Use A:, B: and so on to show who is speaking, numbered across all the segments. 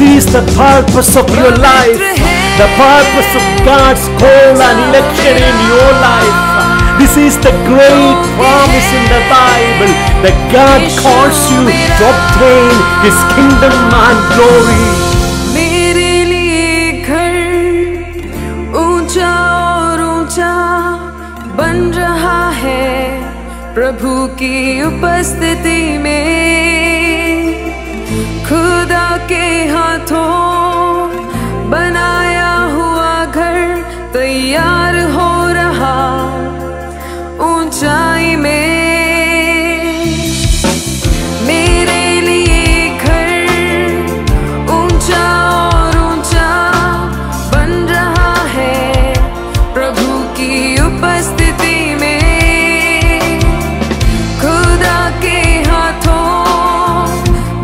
A: is the purpose of your life. The purpose of God's call and election in your life. This is the great promise in the Bible that God calls you to obtain His kingdom and glory.
B: मेरे लिए घर ऊंचा और ऊंचा बन रहा है प्रभु की उपस्थिति में। खुदा के हाथों बनाया हुआ घर तैयार हो रहा ऊंचाई में। मेरे लिए घर ऊंचा और ऊंचा बन रहा है प्रभु की उपस्थिति में। खुदा के हाथों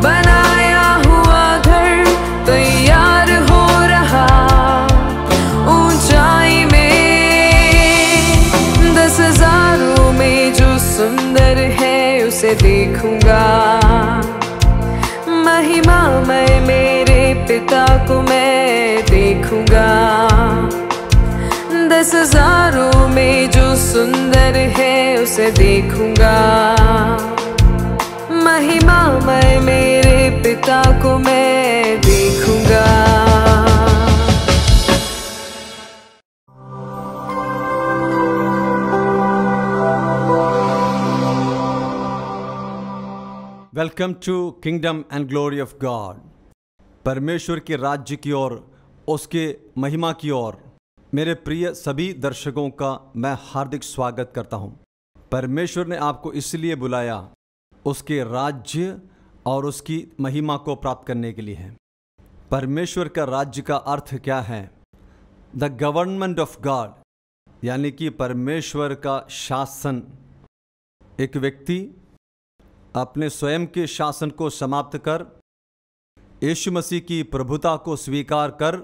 B: बनाया हुआ घर तैयार हो रहा ऊंचाई में। 10,000 में जो सुंदर है उसे देखूंगा। महिमामय मेरे पिता को मैं देखूंगा। 10,000 में जो सुंदर है उसे देखूंगा। महिमामय मेरे पिता को मैं देखूंगा।
C: Welcome to kingdom and glory of God. परमेश्वर के राज्य की ओर, उसके महिमा की ओर मेरे प्रिय सभी दर्शकों का मैं हार्दिक स्वागत करता हूं। परमेश्वर ने आपको इसलिए बुलाया उसके राज्य और उसकी महिमा को प्राप्त करने के लिए है। परमेश्वर का राज्य का अर्थ क्या है? द गवर्नमेंट ऑफ गॉड, यानी कि परमेश्वर का शासन। एक व्यक्ति अपने स्वयं के शासन को समाप्त कर यीशु मसीह की प्रभुता को स्वीकार कर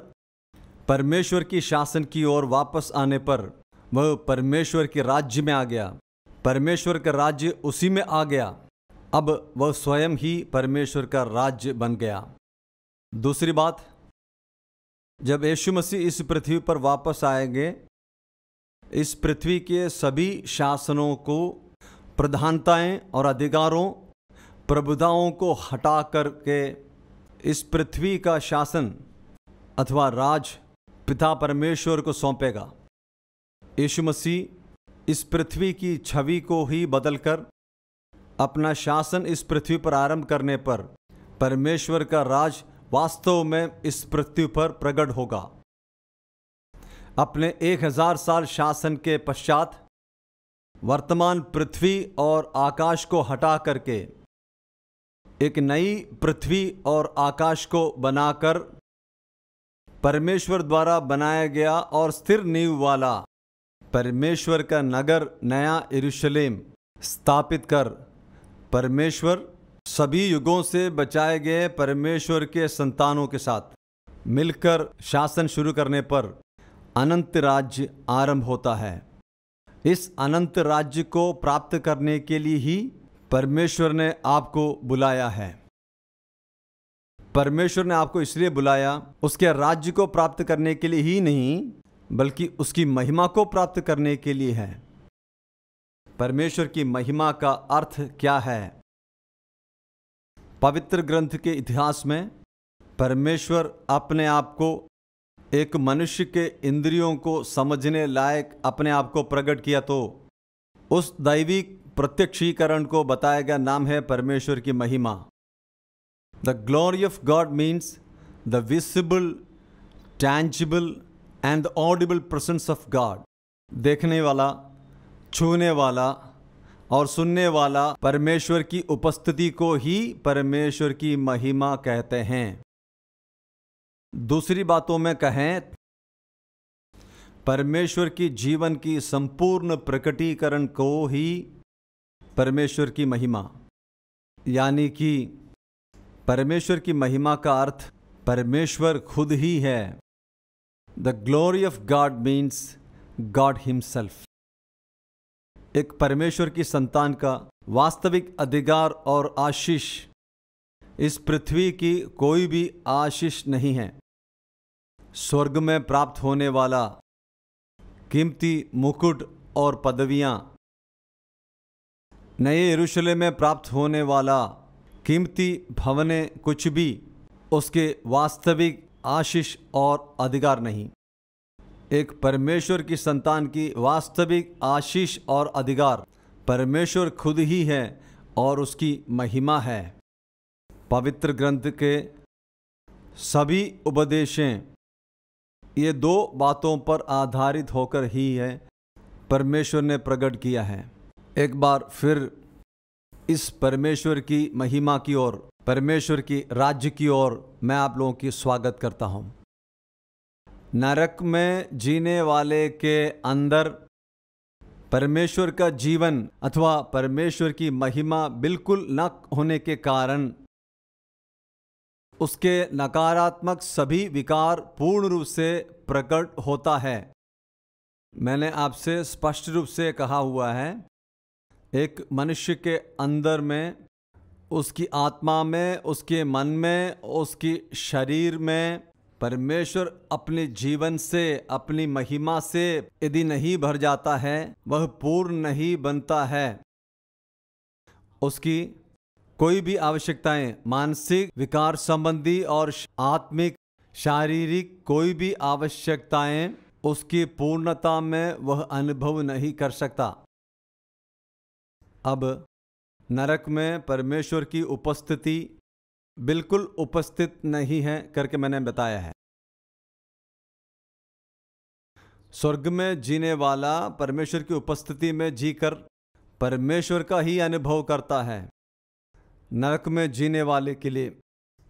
C: परमेश्वर की शासन की ओर वापस आने पर वह परमेश्वर के राज्य में आ गया। परमेश्वर का राज्य उसी में आ गया। अब वह स्वयं ही परमेश्वर का राज्य बन गया। दूसरी बात, जब यीशु मसीह इस पृथ्वी पर वापस आएंगे, इस पृथ्वी के सभी शासनों को, प्रधानताएं और अधिकारों, प्रभुताओं को हटा करके इस पृथ्वी का शासन अथवा राज पिता परमेश्वर को सौंपेगा। यीशु मसीह इस पृथ्वी की छवि को ही बदलकर अपना शासन इस पृथ्वी पर आरंभ करने पर परमेश्वर का राज वास्तव में इस पृथ्वी पर प्रकट होगा। अपने 1000 साल शासन के पश्चात वर्तमान पृथ्वी और आकाश को हटा करके एक नई पृथ्वी और आकाश को बनाकर परमेश्वर द्वारा बनाया गया और स्थिर नींव वाला परमेश्वर का नगर नया यरूशलेम स्थापित कर परमेश्वर सभी युगों से बचाए गए परमेश्वर के संतानों के साथ मिलकर शासन शुरू करने पर अनंत राज्य आरंभ होता है। इस अनंत राज्य को प्राप्त करने के लिए ही परमेश्वर ने आपको बुलाया है। परमेश्वर ने आपको इसलिए बुलाया उसके राज्य को प्राप्त करने के लिए ही नहीं, बल्कि उसकी महिमा को प्राप्त करने के लिए है। परमेश्वर की महिमा का अर्थ क्या है? पवित्र ग्रंथ के इतिहास में परमेश्वर अपने आप को एक मनुष्य के इंद्रियों को समझने लायक अपने आप को प्रकट किया, तो उस दैवी प्रत्यक्षीकरण को बताया गया नाम है परमेश्वर की महिमा। The glory of God means the visible, tangible and the Audible presence of God. देखने वाला, छूने वाला और सुनने वाला परमेश्वर की उपस्थिति को ही परमेश्वर की महिमा कहते हैं। दूसरी बातों में कहें, परमेश्वर की जीवन की संपूर्ण प्रकटीकरण को ही परमेश्वर की महिमा, यानी कि परमेश्वर की महिमा का अर्थ परमेश्वर खुद ही है। The glory of God means God himself. एक परमेश्वर की संतान का वास्तविक अधिकार और आशीष इस पृथ्वी की कोई भी आशीष नहीं है। स्वर्ग में प्राप्त होने वाला कीमती मुकुट और पदवियां, नए यरूशलेम में प्राप्त होने वाला कीमती भवने कुछ भी उसके वास्तविक आशीष और अधिकार नहीं। एक परमेश्वर की संतान की वास्तविक आशीष और अधिकार परमेश्वर खुद ही है और उसकी महिमा है। पवित्र ग्रंथ के सभी उपदेशें ये दो बातों पर आधारित होकर ही है परमेश्वर ने प्रकट किया है। एक बार फिर इस परमेश्वर की महिमा की ओर, परमेश्वर की राज्य की ओर मैं आप लोगों की स्वागत करता हूँ। नरक में जीने वाले के अंदर परमेश्वर का जीवन अथवा परमेश्वर की महिमा बिल्कुल न होने के कारण उसके नकारात्मक सभी विकार पूर्ण रूप से प्रकट होता है। मैंने आपसे स्पष्ट रूप से कहा हुआ है, एक मनुष्य के अंदर में, उसकी आत्मा में, उसके मन में, उसकी शरीर में परमेश्वर अपने जीवन से, अपनी महिमा से यदि नहीं भर जाता है, वह पूर्ण नहीं बनता है। उसकी कोई भी आवश्यकताएं, मानसिक, विकार संबंधी और आत्मिक, शारीरिक कोई भी आवश्यकताएं उसकी पूर्णता में वह अनुभव नहीं कर सकता। अब नरक में परमेश्वर की उपस्थिति बिल्कुल उपस्थित नहीं है करके मैंने बताया है। स्वर्ग में जीने वाला परमेश्वर की उपस्थिति में जीकर परमेश्वर का ही अनुभव करता है। नरक में जीने वाले के लिए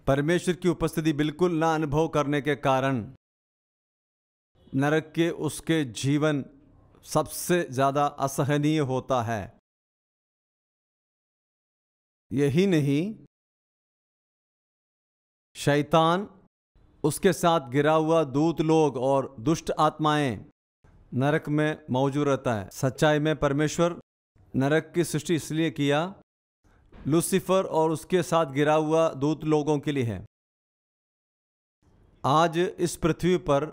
C: परमेश्वर की उपस्थिति बिल्कुल ना अनुभव करने के कारण नरक के उसके जीवन सबसे ज़्यादा असहनीय होता है। यही नहीं, शैतान, उसके साथ गिरा हुआ दूत लोग और दुष्ट आत्माएं नरक में मौजूद रहता है। सच्चाई में परमेश्वर नरक की सृष्टि इसलिए किया, लूसीफर और उसके साथ गिरा हुआ दूत लोगों के लिए है। आज इस पृथ्वी पर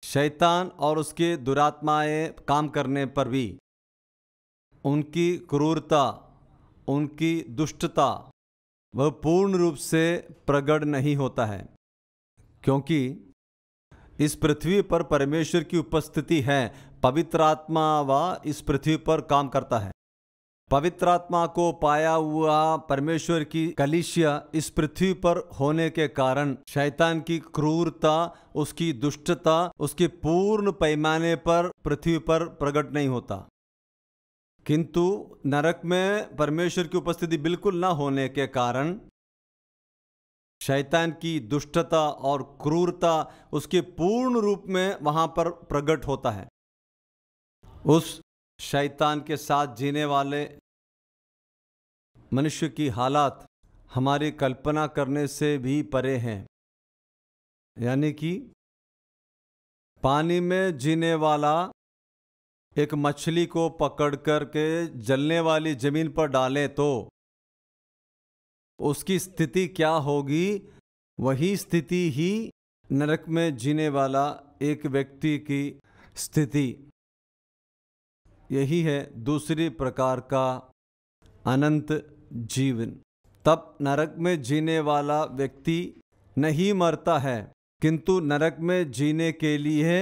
C: शैतान और उसके दुरात्माएं काम करने पर भी उनकी क्रूरता, उनकी दुष्टता वह पूर्ण रूप से प्रकट नहीं होता है, क्योंकि इस पृथ्वी पर परमेश्वर की उपस्थिति है। पवित्र आत्मा वह इस पृथ्वी पर काम करता है। पवित्र आत्मा को पाया हुआ परमेश्वर की कलीसिया इस पृथ्वी पर होने के कारण शैतान की क्रूरता, उसकी दुष्टता उसके पूर्ण पैमाने पर पृथ्वी पर प्रकट नहीं होता। किंतु नरक में परमेश्वर की उपस्थिति बिल्कुल न होने के कारण शैतान की दुष्टता और क्रूरता उसके पूर्ण रूप में वहां पर प्रकट होता है। उस शैतान के साथ जीने वाले मनुष्य की हालात हमारी कल्पना करने से भी परे हैं। यानी कि पानी में जीने वाला एक मछली को पकड़ करके जलने वाली जमीन पर डालें तो उसकी स्थिति क्या होगी, वही स्थिति ही नरक में जीने वाला एक व्यक्ति की स्थिति। यही है दूसरी प्रकार का अनंत जीवन। तब नरक में जीने वाला व्यक्ति नहीं मरता है, किंतु नरक में जीने के लिए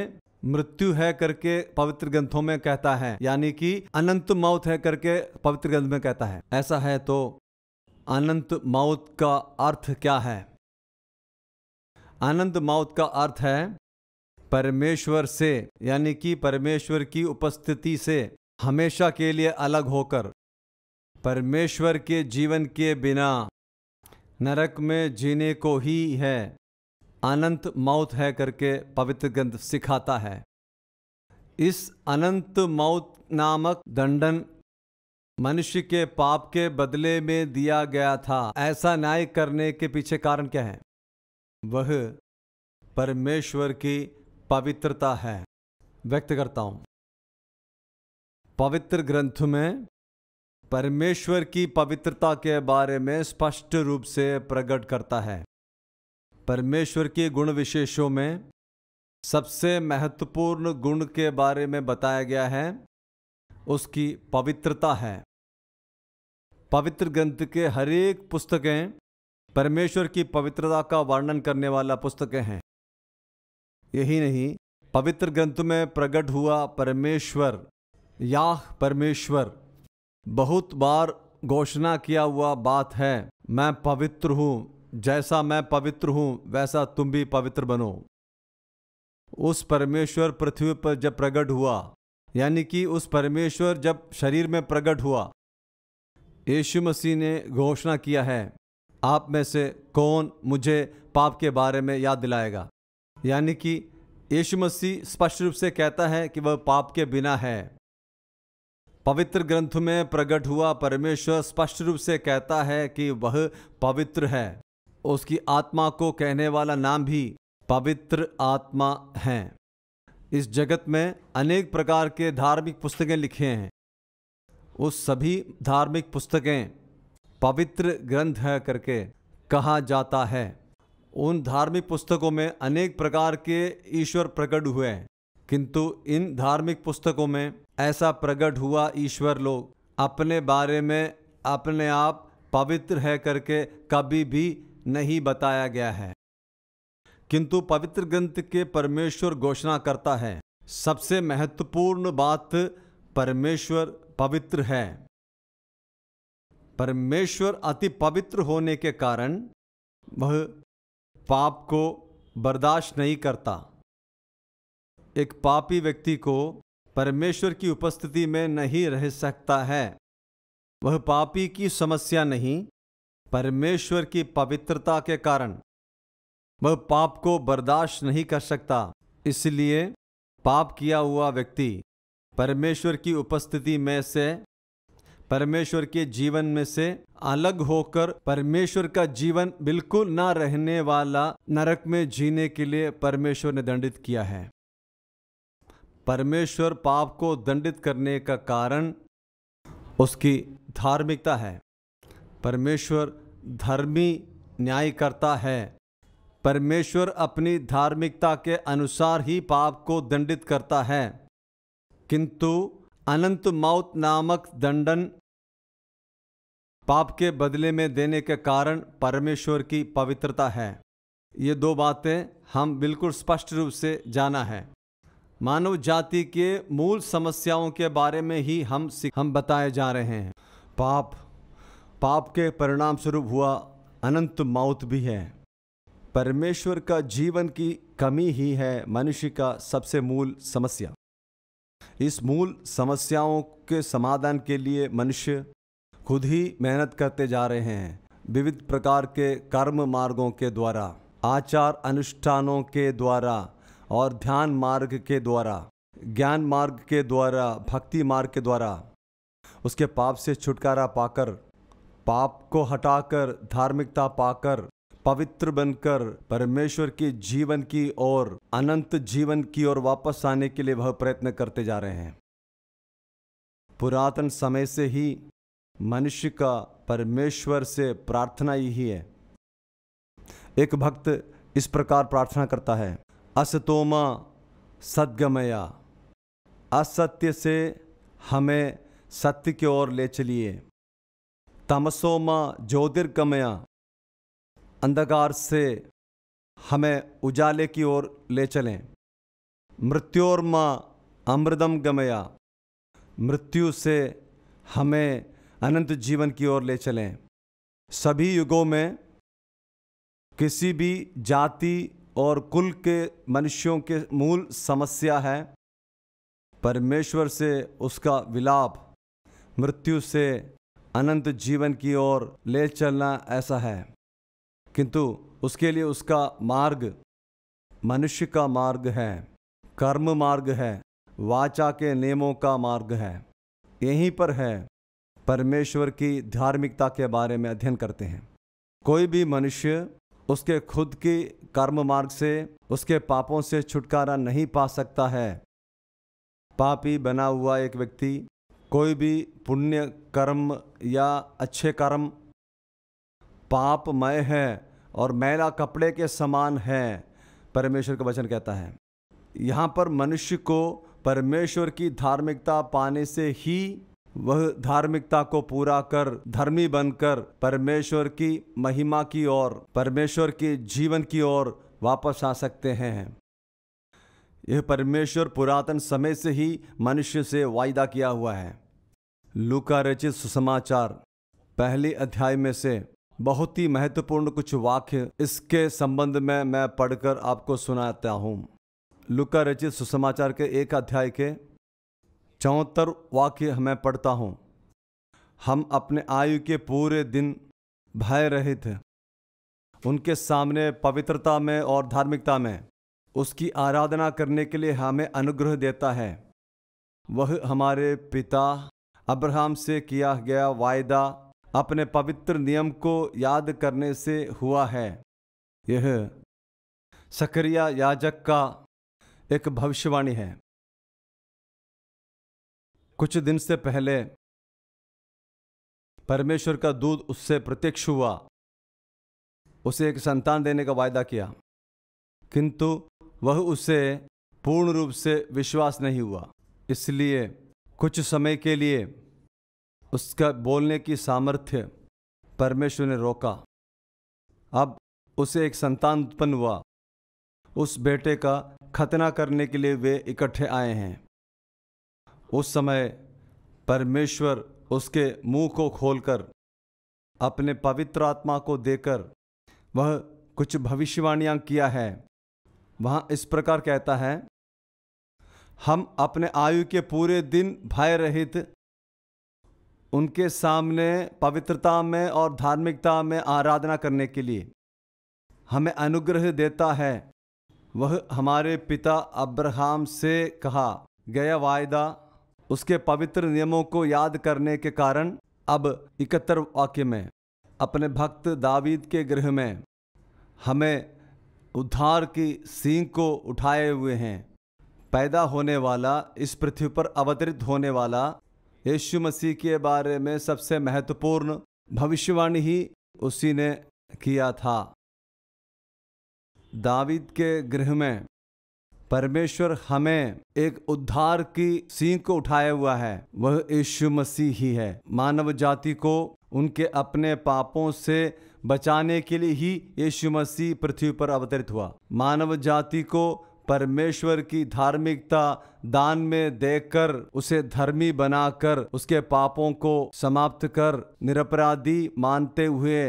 C: मृत्यु है करके पवित्र ग्रंथों में कहता है, यानी कि अनंत मौत है करके पवित्र ग्रंथ में कहता है। ऐसा है तो अनंत मौत का अर्थ क्या है? अनंत मौत का अर्थ है परमेश्वर से, यानी कि परमेश्वर की उपस्थिति से हमेशा के लिए अलग होकर परमेश्वर के जीवन के बिना नरक में जीने को ही है अनंत मौत है करके पवित्र ग्रंथ सिखाता है। इस अनंत मौत नामक दंडन मनुष्य के पाप के बदले में दिया गया था। ऐसा न्याय करने के पीछे कारण क्या है? वह परमेश्वर की पवित्रता है। व्यक्त करता हूं, पवित्र ग्रंथ में परमेश्वर की पवित्रता के बारे में स्पष्ट रूप से प्रकट करता है। परमेश्वर के गुण विशेषों में सबसे महत्वपूर्ण गुण के बारे में बताया गया है, उसकी पवित्रता है। पवित्र ग्रंथ के हर एक पुस्तकें परमेश्वर की पवित्रता का वर्णन करने वाला पुस्तकें हैं। यही नहीं, पवित्र ग्रंथ में प्रकट हुआ परमेश्वर, याह परमेश्वर, बहुत बार घोषणा किया हुआ बात है, मैं पवित्र हूँ, जैसा मैं पवित्र हूँ वैसा तुम भी पवित्र बनो। उस परमेश्वर पृथ्वी पर जब प्रकट हुआ, यानी कि उस परमेश्वर जब शरीर में प्रकट हुआ, यीशु मसीह ने घोषणा किया है, आप में से कौन मुझे पाप के बारे में याद दिलाएगा। यानी कि यीशु मसीह स्पष्ट रूप से कहता है कि वह पाप के बिना है। पवित्र ग्रंथ में प्रकट हुआ परमेश्वर स्पष्ट रूप से कहता है कि वह पवित्र है। उसकी आत्मा को कहने वाला नाम भी पवित्र आत्मा है। इस जगत में अनेक प्रकार के धार्मिक पुस्तकें लिखे हैं। उस सभी धार्मिक पुस्तकें पवित्र ग्रंथ है करके कहा जाता है। उन धार्मिक पुस्तकों में अनेक प्रकार के ईश्वर प्रकट हुए हैं, किंतु इन धार्मिक पुस्तकों में ऐसा प्रकट हुआ ईश्वर लोग अपने बारे में अपने आप पवित्र है करके कभी भी नहीं बताया गया है। किंतु पवित्र ग्रंथ के परमेश्वर घोषणा करता है, सबसे महत्वपूर्ण बात, परमेश्वर पवित्र है। परमेश्वर अति पवित्र होने के कारण वह पाप को बर्दाश्त नहीं करता। एक पापी व्यक्ति को परमेश्वर की उपस्थिति में नहीं रह सकता है। वह पापी की समस्या नहीं, परमेश्वर की पवित्रता के कारण वह पाप को बर्दाश्त नहीं कर सकता। इसलिए पाप किया हुआ व्यक्ति परमेश्वर की उपस्थिति में से, परमेश्वर के जीवन में से अलग होकर परमेश्वर का जीवन बिल्कुल ना रहने वाला नरक में जीने के लिए परमेश्वर ने दंडित किया है। परमेश्वर पाप को दंडित करने का कारण उसकी धार्मिकता है। परमेश्वर धर्मी न्याय करता है। परमेश्वर अपनी धार्मिकता के अनुसार ही पाप को दंडित करता है, किंतु अनंत मौत नामक दंडन पाप के बदले में देने के कारण परमेश्वर की पवित्रता है। ये दो बातें हम बिल्कुल स्पष्ट रूप से जाना है। मानव जाति के मूल समस्याओं के बारे में ही हम बताए जा रहे हैं। पाप के परिणाम स्वरूप हुआ अनंत मौत भी है। परमेश्वर का जीवन की कमी ही है मनुष्य का सबसे मूल समस्या। इस मूल समस्याओं के समाधान के लिए मनुष्य खुद ही मेहनत करते जा रहे हैं। विविध प्रकार के कर्म मार्गों के द्वारा, आचार अनुष्ठानों के द्वारा और ध्यान मार्ग के द्वारा, ज्ञान मार्ग के द्वारा, भक्ति मार्ग के द्वारा उसके पाप से छुटकारा पाकर, पाप को हटाकर, धार्मिकता पाकर, पवित्र बनकर परमेश्वर के जीवन की और अनंत जीवन की ओर वापस आने के लिए वह प्रयत्न करते जा रहे हैं। पुरातन समय से ही मनुष्य का परमेश्वर से प्रार्थना यही है। एक भक्त इस प्रकार प्रार्थना करता है, असतोमा सद्गमया, असत्य से हमें सत्य की ओर ले चलिए। तमसोमा ज्योतिर्गमया, अंधकार से हमें उजाले की ओर ले चलें। मृत्योर्मा अमृतम गमया, मृत्यु से हमें अनंत जीवन की ओर ले चलें। सभी युगों में किसी भी जाति और कुल के मनुष्यों के मूल समस्या है परमेश्वर से उसका विलाप, मृत्यु से अनंत जीवन की ओर ले चलना ऐसा है। किंतु उसके लिए उसका मार्ग मनुष्य का मार्ग है, कर्म मार्ग है, वाचा के नियमों का मार्ग है। यहीं पर है परमेश्वर की धार्मिकता के बारे में अध्ययन करते हैं। कोई भी मनुष्य उसके खुद की कर्म मार्ग से उसके पापों से छुटकारा नहीं पा सकता है। पापी बना हुआ एक व्यक्ति कोई भी पुण्य कर्म या अच्छे कर्म पापमय है और मैला कपड़े के समान है, परमेश्वर का वचन कहता है। यहाँ पर मनुष्य को परमेश्वर की धार्मिकता पाने से ही वह धार्मिकता को पूरा कर धर्मी बनकर परमेश्वर की महिमा की ओर, परमेश्वर के जीवन की ओर वापस आ सकते हैं। यह परमेश्वर पुरातन समय से ही मनुष्य से वायदा किया हुआ है। लूका रचित सुसमाचार पहले अध्याय में से बहुत ही महत्वपूर्ण कुछ वाक्य इसके संबंध में मैं पढ़कर आपको सुनाता हूँ। लूका रचित सुसमाचार के 1 अध्याय के 74 वाक्य मैं पढ़ता हूँ। हम अपने आयु के पूरे दिन भय रहित उनके सामने पवित्रता में और धार्मिकता में उसकी आराधना करने के लिए हमें अनुग्रह देता है। वह हमारे पिता अब्राहम से किया गया वायदा अपने पवित्र नियम को याद करने से हुआ है। यह सकरिया याजक का एक भविष्यवाणी है। कुछ दिन से पहले परमेश्वर का दूत उससे प्रत्यक्ष हुआ, उसे एक संतान देने का वायदा किया, किंतु वह उसे पूर्ण रूप से विश्वास नहीं हुआ। इसलिए कुछ समय के लिए उसका बोलने की सामर्थ्य परमेश्वर ने रोका। अब उसे एक संतान उत्पन्न हुआ। उस बेटे का खतना करने के लिए वे इकट्ठे आए हैं। उस समय परमेश्वर उसके मुंह को खोलकर अपने पवित्र आत्मा को देकर वह कुछ भविष्यवाणियां किया है। वहाँ इस प्रकार कहता है, हम अपने आयु के पूरे दिन भय रहित उनके सामने पवित्रता में और धार्मिकता में आराधना करने के लिए हमें अनुग्रह देता है। वह हमारे पिता अब्राहम से कहा गया वायदा, उसके पवित्र नियमों को याद करने के कारण अब 71 वाक्य में अपने भक्त दावीद के गृह में हमें उद्धार की सींग को उठाए हुए हैं। पैदा होने वाला, इस पृथ्वी पर अवतरित होने वाला यीशु मसीह के बारे में सबसे महत्वपूर्ण भविष्यवाणी ही उसी ने किया था। दावीद के गृह में परमेश्वर हमें एक उद्धार की सींग को उठाया हुआ है, वह यीशु मसीह ही है। मानव जाति को उनके अपने पापों से बचाने के लिए ही यीशु मसीह पृथ्वी पर अवतरित हुआ। मानव जाति को परमेश्वर की धार्मिकता दान में देकर उसे धर्मी बनाकर उसके पापों को समाप्त कर निरपराधी मानते हुए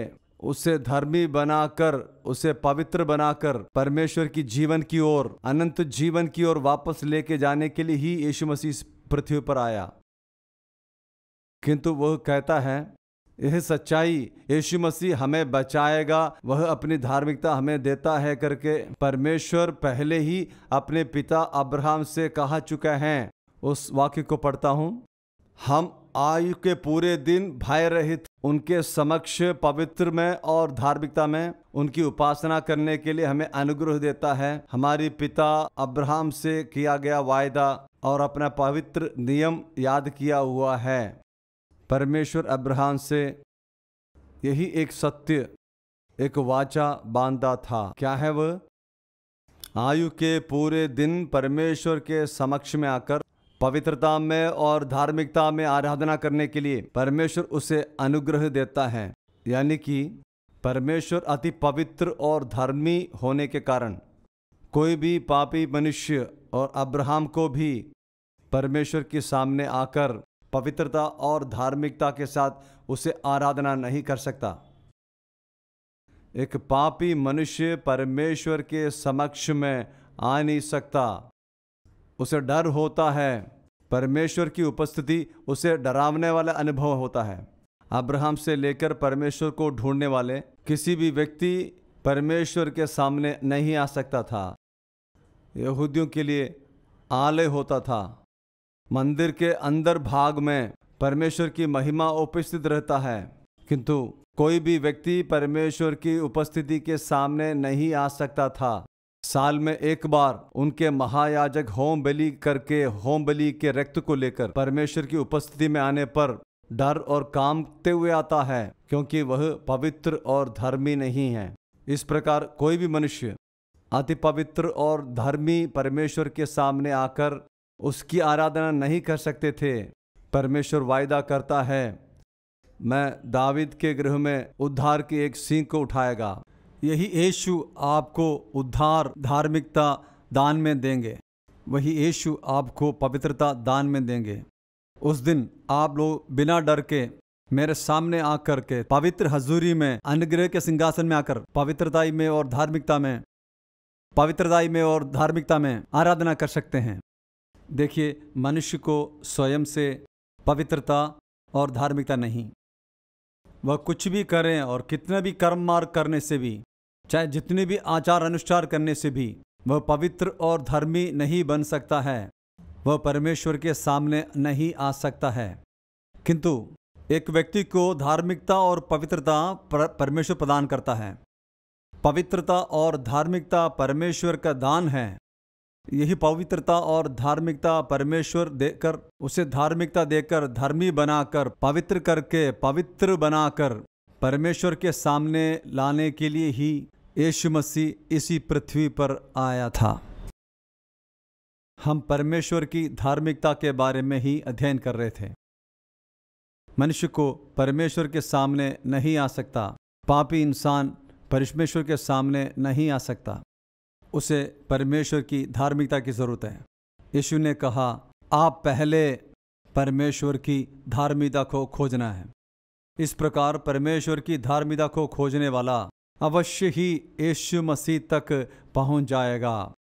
C: उसे धर्मी बनाकर उसे पवित्र बनाकर परमेश्वर की जीवन की ओर, अनंत जीवन की ओर वापस लेके जाने के लिए ही यीशु मसीह पृथ्वी पर आया। किंतु वह कहता है, यह सच्चाई यीशु मसीह हमें बचाएगा, वह अपनी धार्मिकता हमें देता है करके परमेश्वर पहले ही अपने पिता अब्राहम से कहा चुका है। उस वाक्य को पढ़ता हूँ, हम आयु के पूरे दिन भय रहित उनके समक्ष पवित्र में और धार्मिकता में उनकी उपासना करने के लिए हमें अनुग्रह देता है। हमारे पिता अब्राहम से किया गया वायदा और अपना पवित्र नियम याद किया हुआ है। परमेश्वर अब्राहम से यही एक सत्य, एक वाचा बांधा था। क्या है वह? आयु के पूरे दिन परमेश्वर के समक्ष में आकर पवित्रता में और धार्मिकता में आराधना करने के लिए परमेश्वर उसे अनुग्रह देता है। यानी कि परमेश्वर अति पवित्र और धर्मी होने के कारण कोई भी पापी मनुष्य और अब्राहम को भी परमेश्वर के सामने आकर पवित्रता और धार्मिकता के साथ उसे आराधना नहीं कर सकता। एक पापी मनुष्य परमेश्वर के समक्ष में आ नहीं सकता। उसे डर होता है, परमेश्वर की उपस्थिति उसे डरावने वाला अनुभव होता है। अब्राहम से लेकर परमेश्वर को ढूंढने वाले किसी भी व्यक्ति परमेश्वर के सामने नहीं आ सकता था। यहूदियों के लिए आलय होता था, मंदिर के अंदर भाग में परमेश्वर की महिमा उपस्थित रहता है, किंतु कोई भी व्यक्ति परमेश्वर की उपस्थिति के सामने नहीं आ सकता था, साल में एक बार उनके महायाजक होम बलि करके होम बलि के रक्त को लेकर परमेश्वर की उपस्थिति में आने पर डर और कांपते हुए आता है, क्योंकि वह पवित्र और धर्मी नहीं है। इस प्रकार कोई भी मनुष्य अति पवित्र और धर्मी परमेश्वर के सामने आकर उसकी आराधना नहीं कर सकते थे। परमेश्वर वायदा करता है, मैं दावीद के गृह में उद्धार की एक सींग को उठाएगा। यही यीशु आपको उद्धार धार्मिकता दान में देंगे। वही यीशु आपको पवित्रता दान में देंगे। उस दिन आप लोग बिना डर के मेरे सामने आकर के पवित्र हजूरी में अनुग्रह के सिंहासन में आकर पवित्रताई में और धार्मिकता में आराधना कर सकते हैं। देखिए, मनुष्य को स्वयं से पवित्रता और धार्मिकता नहीं, वह कुछ भी करें और कितना भी कर्म मार्ग करने से भी, चाहे जितने भी आचार अनुष्ठान करने से भी वह पवित्र और धर्मी नहीं बन सकता है। वह परमेश्वर के सामने नहीं आ सकता है। किंतु एक व्यक्ति को धार्मिकता और पवित्रता परमेश्वर प्रदान करता है। पवित्रता और धार्मिकता परमेश्वर का दान है। यही पवित्रता और धार्मिकता परमेश्वर देकर, उसे धार्मिकता देकर, धर्मी बनाकर, पवित्र करके, पवित्र बनाकर परमेश्वर के सामने लाने के लिए ही यीशु मसीह इसी पृथ्वी पर आया था। हम परमेश्वर की धार्मिकता के बारे में ही अध्ययन कर रहे थे। मनुष्य को परमेश्वर के सामने नहीं आ सकता। पापी इंसान परमेश्वर के सामने नहीं आ सकता। उसे परमेश्वर की धार्मिकता की जरूरत है। यीशु ने कहा, आप पहले परमेश्वर की धार्मिकता को खोजना है। इस प्रकार परमेश्वर की धार्मिकता को खोजने वाला अवश्य ही यीशु मसीह तक पहुंच जाएगा।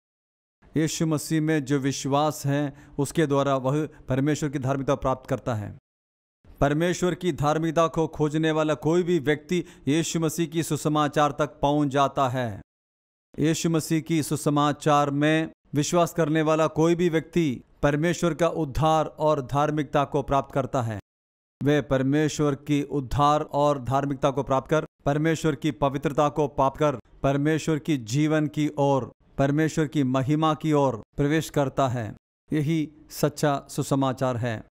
C: यीशु मसीह में जो विश्वास है उसके द्वारा वह परमेश्वर की धार्मिकता प्राप्त करता है। परमेश्वर की धार्मिकता को खोजने वाला कोई भी व्यक्ति यीशु मसीह की सुसमाचार तक पहुंच जाता है। यीशु मसीह की सुसमाचार में विश्वास करने वाला कोई भी व्यक्ति परमेश्वर का उद्धार और धार्मिकता को प्राप्त करता है। वे परमेश्वर की उद्धार और धार्मिकता को प्राप्त कर, परमेश्वर की पवित्रता को प्राप्त कर, परमेश्वर की जीवन की ओर, परमेश्वर की महिमा की ओर प्रवेश करता है। यही सच्चा सुसमाचार है।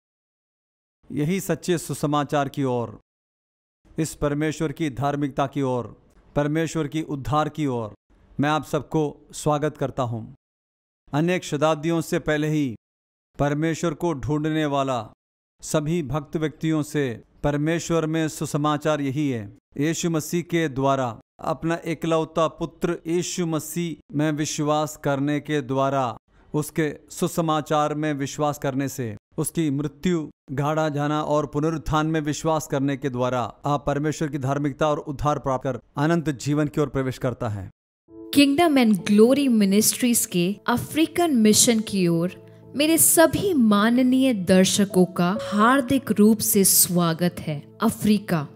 C: यही सच्चे सुसमाचार की ओर, इस परमेश्वर की धार्मिकता की ओर, परमेश्वर की उद्धार की ओर मैं आप सबको स्वागत करता हूँ। अनेक शताब्दियों से पहले ही परमेश्वर को ढूंढने वाला सभी भक्त व्यक्तियों से परमेश्वर में सुसमाचार यही है। यीशु मसीह के द्वारा, अपना एकलौता पुत्र यीशु मसीह में विश्वास करने के द्वारा, उसके सुसमाचार में विश्वास करने से, उसकी मृत्यु, गाड़ा जाना और पुनरुत्थान में विश्वास करने के द्वारा आप परमेश्वर की धार्मिकता और उद्धार प्राप्त कर अनंत जीवन की ओर प्रवेश करता है।
D: किंगडम एंड ग्लोरी मिनिस्ट्रीज के अफ्रीकन मिशन की ओर मेरे सभी माननीय दर्शकों का हार्दिक रूप से स्वागत है। अफ्रीका,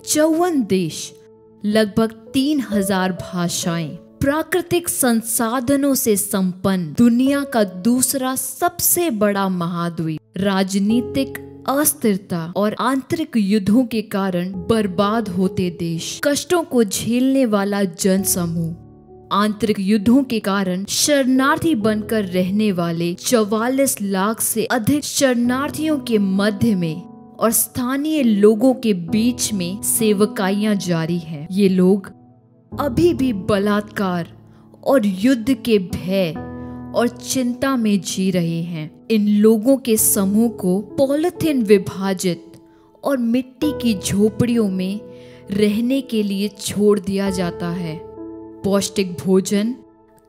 D: 54 देश, लगभग 3000 भाषाएं, प्राकृतिक संसाधनों से संपन्न दुनिया का दूसरा सबसे बड़ा महाद्वीप, राजनीतिक अस्थिरता और आंतरिक युद्धों के कारण बर्बाद होते देश, कष्टों को झेलने वाला जनसमूह, आंतरिक युद्धों के कारण शरणार्थी बनकर रहने वाले 44 लाख से अधिक शरणार्थियों के मध्य में और स्थानीय लोगों के बीच में सेवकाइयां जारी है। ये लोग अभी भी बलात्कार और युद्ध के भय और चिंता में जी रहे हैं। इन लोगों के समूह को पॉलिथीन विभाजित और मिट्टी की झोपड़ियों में रहने के लिए छोड़ दिया जाता है। पौष्टिक भोजन,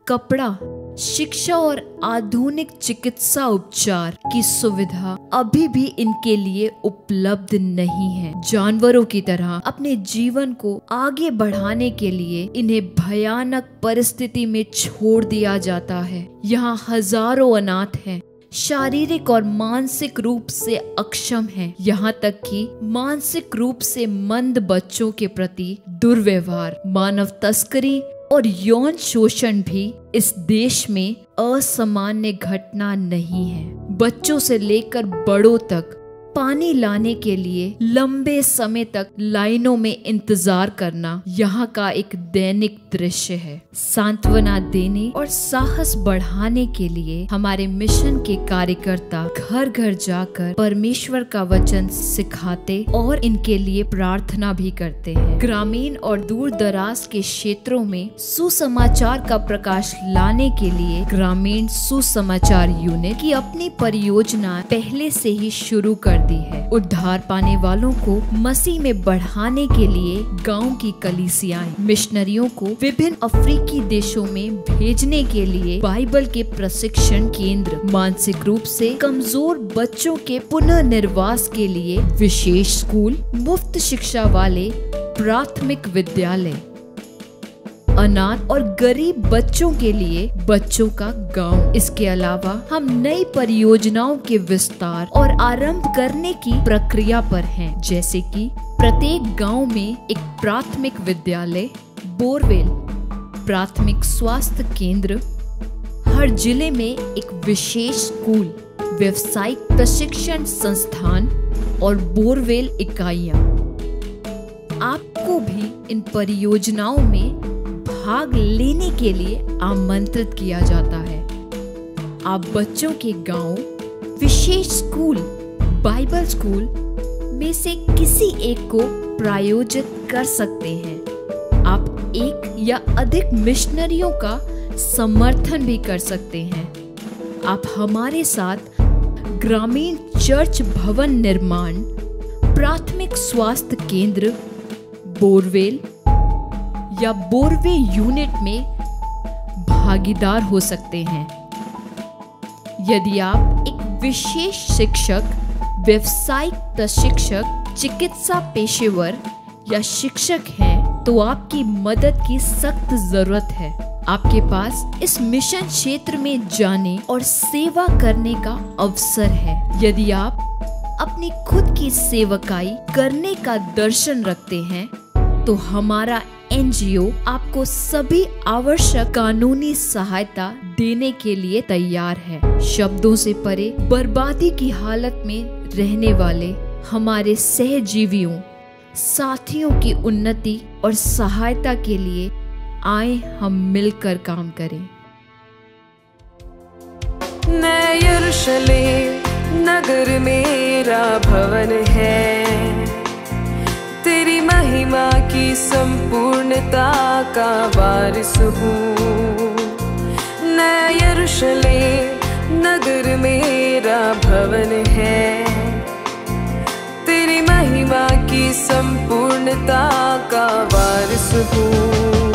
D: कपड़ा, शिक्षा और आधुनिक चिकित्सा उपचार की सुविधा अभी भी इनके लिए उपलब्ध नहीं है। जानवरों की तरह अपने जीवन को आगे बढ़ाने के लिए इन्हें भयानक परिस्थिति में छोड़ दिया जाता है। यहाँ हजारों अनाथ हैं, शारीरिक और मानसिक रूप से अक्षम हैं। यहाँ तक कि मानसिक रूप से मंद बच्चों के प्रति दुर्व्यवहार, मानव तस्करी और यौन शोषण भी इस देश में असामान्य घटना नहीं है। बच्चों से लेकर बड़ों तक पानी लाने के लिए लंबे समय तक लाइनों में इंतजार करना यहाँ का एक दैनिक दृश्य है। सांत्वना देने और साहस बढ़ाने के लिए हमारे मिशन के कार्यकर्ता घर घर जाकर परमेश्वर का वचन सिखाते और इनके लिए प्रार्थना भी करते हैं। ग्रामीण और दूर दराज के क्षेत्रों में सुसमाचार का प्रकाश लाने के लिए ग्रामीण सुसमाचार यूनिट की अपनी परियोजना पहले से ही शुरू कर दी है। उद्धार पाने वालों को मसीह में बढ़ाने के लिए गांव की कलीसियाएं मिशनरियों को विभिन्न अफ्रीकी देशों में भेजने के लिए बाइबल के प्रशिक्षण केंद्र, मानसिक रूप से कमजोर बच्चों के पुनर्निर्वास के लिए विशेष स्कूल, मुफ्त शिक्षा वाले प्राथमिक विद्यालय, अनाथ और गरीब बच्चों के लिए बच्चों का गांव। इसके अलावा हम नई परियोजनाओं के विस्तार और आरंभ करने की प्रक्रिया पर हैं, जैसे कि प्रत्येक गांव में एक प्राथमिक विद्यालय, बोरवेल, प्राथमिक स्वास्थ्य केंद्र, हर जिले में एक विशेष स्कूल, व्यावसायिक प्रशिक्षण संस्थान और बोरवेल इकाइयां। आपको भी इन परियोजनाओं में भाग लेने के लिए आमंत्रित किया जाता है। आप बच्चों के गांव, विशेष स्कूल, बाइबल स्कूल में से किसी एक को प्रायोजित कर सकते हैं। आप एक या अधिक मिशनरियों का समर्थन भी कर सकते हैं। आप हमारे साथ ग्रामीण चर्च भवन निर्माण, प्राथमिक स्वास्थ्य केंद्र, बोरवेल या बोरवे यूनिट में भागीदार हो सकते हैं। यदि आप एक विशेष शिक्षक, व्यावसायिक प्रशिक्षक, चिकित्सा पेशेवर या शिक्षक हैं, तो आपकी मदद की सख्त जरूरत है। आपके पास इस मिशन क्षेत्र में जाने और सेवा करने का अवसर है। यदि आप अपनी खुद की सेवकाई करने का दर्शन रखते हैं, तो हमारा एनजीओ आपको सभी आवश्यक कानूनी सहायता देने के लिए तैयार है। शब्दों से परे बर्बादी की हालत में रहने वाले हमारे सहजीवियों, साथियों की उन्नति और सहायता के लिए आए हम मिलकर काम करें।
B: नया यरूशलेम नगर मेरा भवन है, तेरी महिमा की संपूर्णता का वारिस हूँ। नया यरूशलेम नगर मेरा भवन है, तेरी महिमा की संपूर्णता का वारिस हूँ।